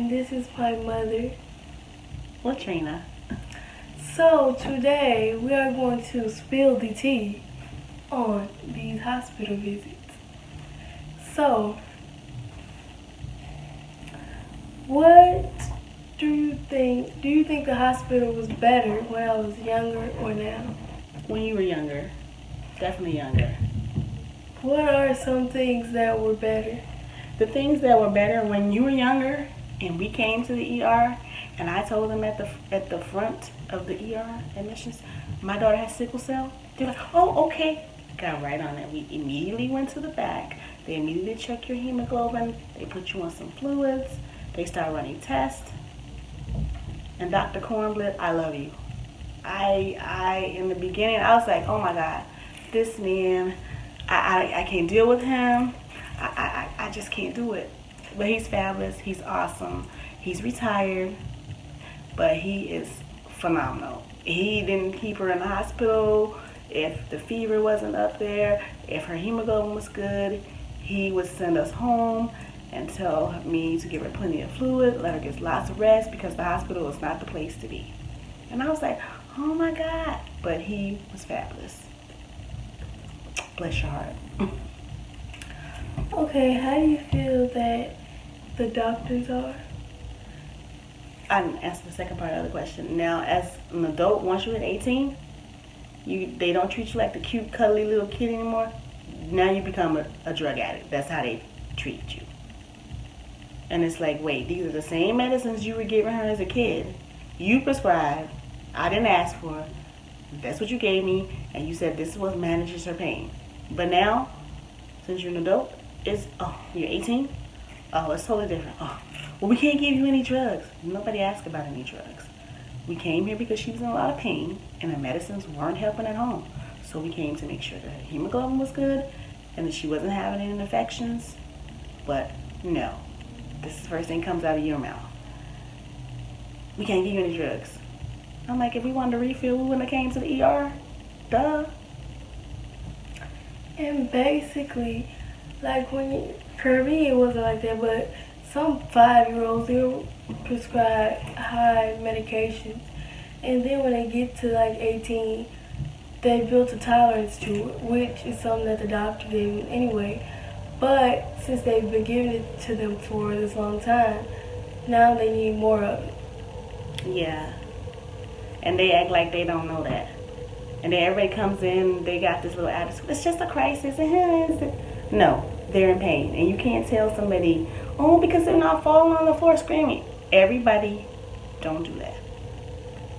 and this is my mother. Latrina. So today we are going to spill the tea on these hospital visits. So, what do you think? Do you think the hospital was better when I was younger or now? When you were younger. Definitely younger. What are some things that were better? The things that were better when you were younger and we came to the ER and I told them at the front of the ER admissions, my daughter has sickle cell. They're like, oh, okay. Got right on it. We immediately went to the back. They immediately checked your hemoglobin. They put you on some fluids. They start running tests. And Dr. Kornblit, I love you. I in the beginning, I was like, oh my God, this man, I can't deal with him. I just can't do it. But he's fabulous. He's awesome. He's retired, but he is phenomenal. He didn't keep her in the hospital if the fever wasn't up there. If her hemoglobin was good, he would send us home and tell me to give her plenty of fluid, let her get lots of rest because the hospital is not the place to be. And I was like, oh my God. But he was fabulous. Bless your heart. Okay, how do you feel that the doctors are? I didn't answer the second part of the question. Now, as an adult, once you hit 18, they don't treat you like the cute, cuddly little kid anymore. Now you become a drug addict. That's how they treat you. And it's like, wait, these are the same medicines you were giving her as a kid. You prescribed. I didn't ask for it. That's what you gave me. And you said this is what manages her pain. But now, since you're an adult, you're 18? Oh, it's totally different. Oh, well, we can't give you any drugs. Nobody asked about any drugs. We came here because she was in a lot of pain and the medicines weren't helping at home. So we came to make sure that her hemoglobin was good and that she wasn't having any infections. But no, this is the first thing comes out of your mouth. We can't give you any drugs. I'm like, if we wanted to refill, we wouldn't have came to the ER. Duh. And basically, like for me it wasn't like that, but some 5-year-olds, they'll prescribe high medications. And then when they get to like 18, they built a tolerance to it, which is something that the doctor gave them anyway. But since they've been giving it to them for this long time, now they need more of it. Yeah. And they act like they don't know that. And then everybody comes in, they got this little attitude. It's just a crisis. No, they're in pain. And you can't tell somebody, oh, because they're not falling on the floor screaming. Everybody, don't do that.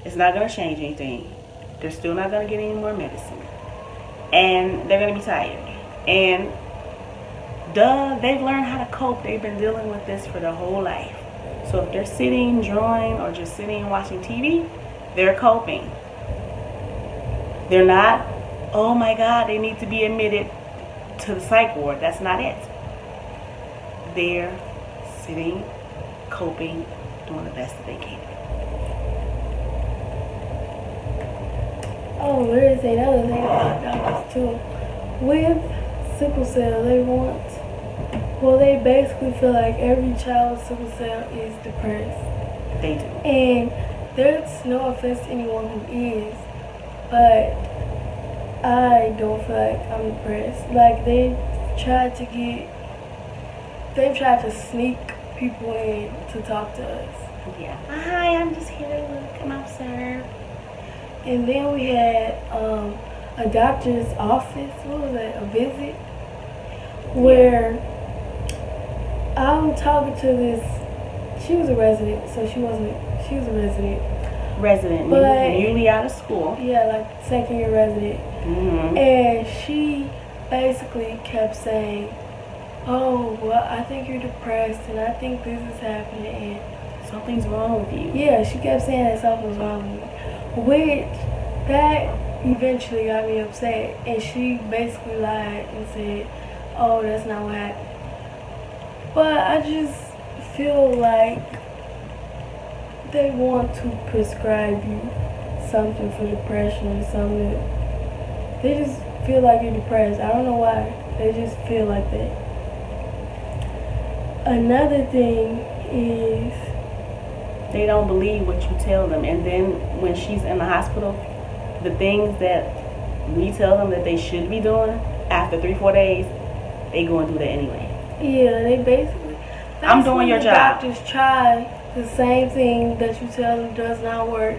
It's not going to change anything. They're still not going to get any more medicine. And they're going to be tired. And they've learned how to cope. They've been dealing with this for their whole life. So if they're sitting, drawing, or just sitting and watching TV, they're coping. They're not, oh my God, they need to be admitted to the psych ward. That's not it. They're sitting, coping, doing the best that they can. Oh, there is another thing about doctors too. With sickle cell, they basically feel like every child with sickle cell is depressed. They do. And there's no offense to anyone who is, but I don't feel like I'm depressed. Like they've tried to sneak people in to talk to us. Yeah. Hi, I'm just here to look. Come observe. And then we had a doctor's office, a visit, where I'm talking to this, she was a resident, so she was a resident. Resident, newly out of school. Yeah, like second year resident. Mm-hmm. And she basically kept saying, oh, well, I think you're depressed and I think this is happening and something's wrong with you. Yeah, she kept saying that something was wrong with me. Which, that eventually got me upset. And she basically lied and said, oh, that's not what happened. But I just feel like they want to prescribe you something for depression, something. They just feel like you're depressed. I don't know why. They just feel like that. Another thing is They don't believe what you tell them. And then when she's in the hospital, the things that we tell them that they should be doing, after 3-4 days, they go and do that anyway. Yeah, they basically I'm doing your the job. Doctors try the same thing that you tell them does not work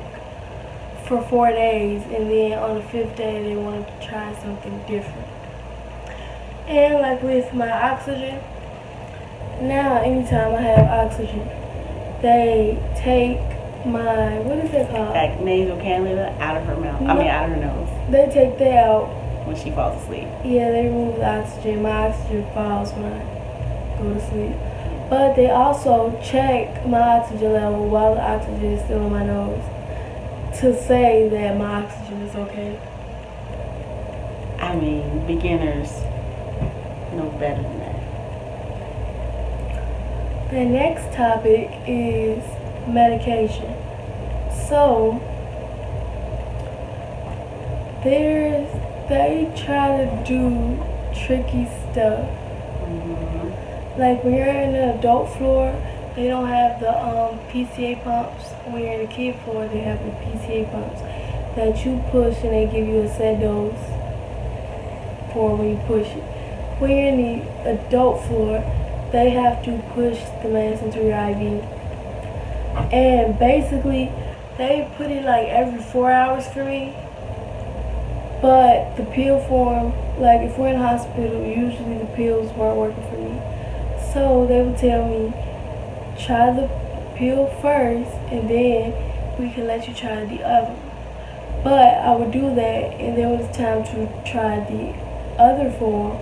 for 4 days, and then on the 5th day they want to try something different. And like with my oxygen, now anytime I have oxygen, they take my, what is it called? Like nasal cannula out of her mouth. No. Out of her nose They take that out. when she falls asleep. Yeah, they remove the oxygen. My oxygen falls when I go to sleep. But they also check my oxygen level while the oxygen is still in my nose to say that my oxygen is okay. I mean, beginners know better than that. The next topic is medication. So, they try to do tricky stuff. Like when you're in the adult floor, they don't have the PCA pumps. When you're in the kid floor, they have the PCA pumps that you push and they give you a set dose for when you push it. When you're in the adult floor, they have to push the mask into your IV. And basically, they put it like every 4 hours for me. But the pill form, like if we're in the hospital, usually the pills weren't working for me. So they would tell me, try the pill first, and then we can let you try the other one. But I would do that, and then when it's time to try the other form,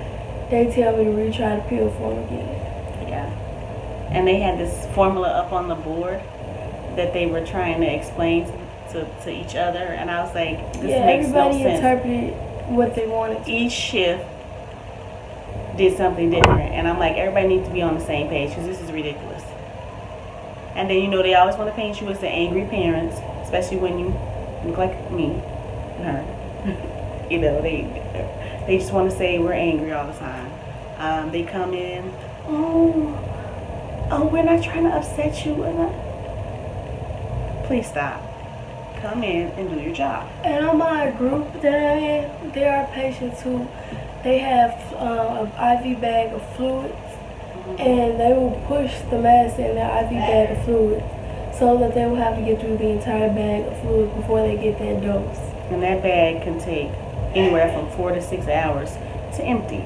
they tell me to retry the pill form again. Yeah. And they had this formula up on the board that they were trying to explain to each other, and I was like, this makes no everybody sense. interpreted what they wanted to. Each shift did something different, and I'm like, everybody needs to be on the same page because this is ridiculous. And then they always want to paint you as the angry parents, especially when you look like me and her. They just want to say we're angry all the time. They come in, oh, we're not trying to upset you. Please stop. Come in and do your job. And on my group that I'm in, there are patients who they have an IV bag of fluids, and they will push the mask in their IV bag of fluids so that they will have to get through the entire bag of fluids before they get that dose. And that bag can take anywhere from 4 to 6 hours to empty.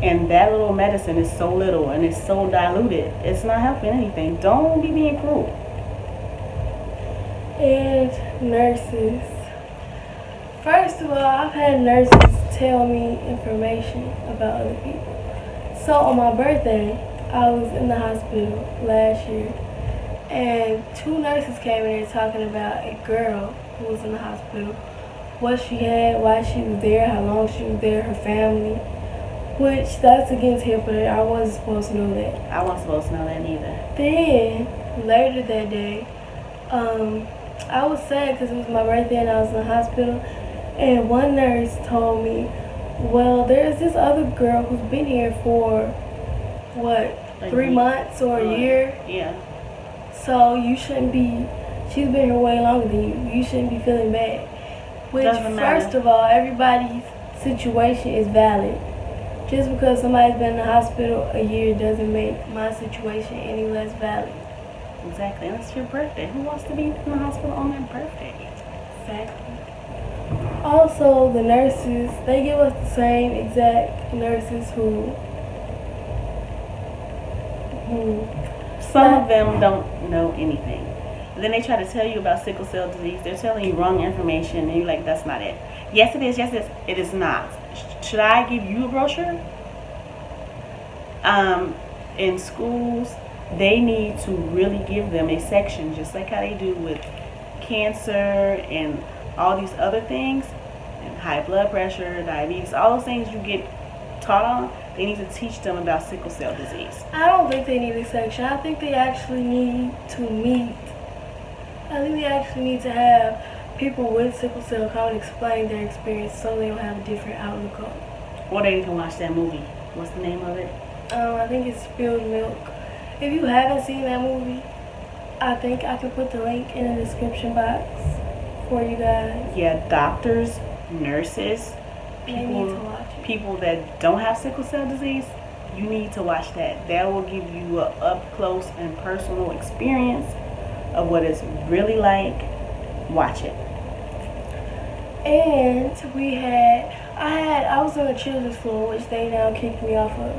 And that little medicine is so little and it's so diluted, it's not helping anything. Don't be being cruel. And nurses. First of all, I've had nurses tell me information about other people. So on my birthday, I was in the hospital last year, and 2 nurses came in there talking about a girl who was in the hospital, what she had, why she was there, how long she was there, her family, which that's against HIPAA. I wasn't supposed to know that. I wasn't supposed to know that neither. Then, later that day, I was sad because it was my birthday and I was in the hospital, and one nurse told me, well, there's this other girl who's been here for, what, 3 months or a year? Yeah. So you shouldn't be, she's been here way longer than you. You shouldn't be feeling bad. Which, first of all, everybody's situation is valid. Just because somebody's been in the hospital a year doesn't make my situation any less valid. Exactly. And it's your birthday. Who wants to be in the hospital on their birthday? Exactly. Also, the nurses, they give us the same exact nurses who some of them don't know anything. Then they try to tell you about sickle cell disease. They're telling you wrong information, and you're like, that's not it. Yes, it is. Yes, it is. It is not. Should I give you a brochure? In schools, they need to really give them a section, just like how they do with cancer and all these other things, and high blood pressure, diabetes, all those things you get taught on. They need to teach them about sickle cell disease. I don't think they need a section. I think they actually need to meet. I think they actually need to have people with sickle cell come and explain their experience so they don't have a different outlook on it. Or they can watch that movie. What's the name of it? I think it's Spilled Milk. If you haven't seen that movie, I think I could put the link in the description box for you guys. Yeah, doctors, nurses, They need to watch it. people that don't have sickle cell disease, you need to watch that. That will give you a up close and personal experience of what it's really like. Watch it. And I was on the children's floor, which they now kicked me off of.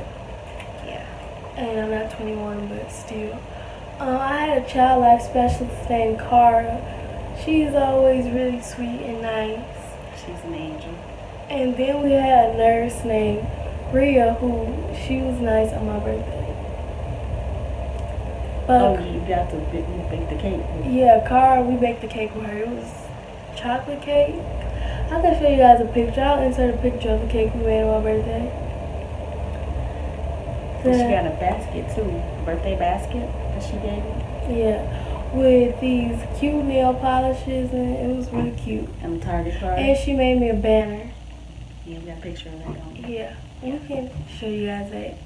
Yeah. And I'm not 21, but still. I had a child life specialist named Cara. She's always really sweet and nice. She's an angel. And then we had a nurse named Rhea, who she was nice on my birthday. But You got to bake the cake. yeah, Cara, we baked the cake with her. It was chocolate cake. I can show you guys a picture. I'll insert a picture of the cake we made on my birthday. And she got a basket too, birthday basket that she gave me. Yeah, with these cute nail polishes, and it was really cute. And the Target card. And she made me a banner. Yeah, we got a picture of that. Yeah, we can show you guys that.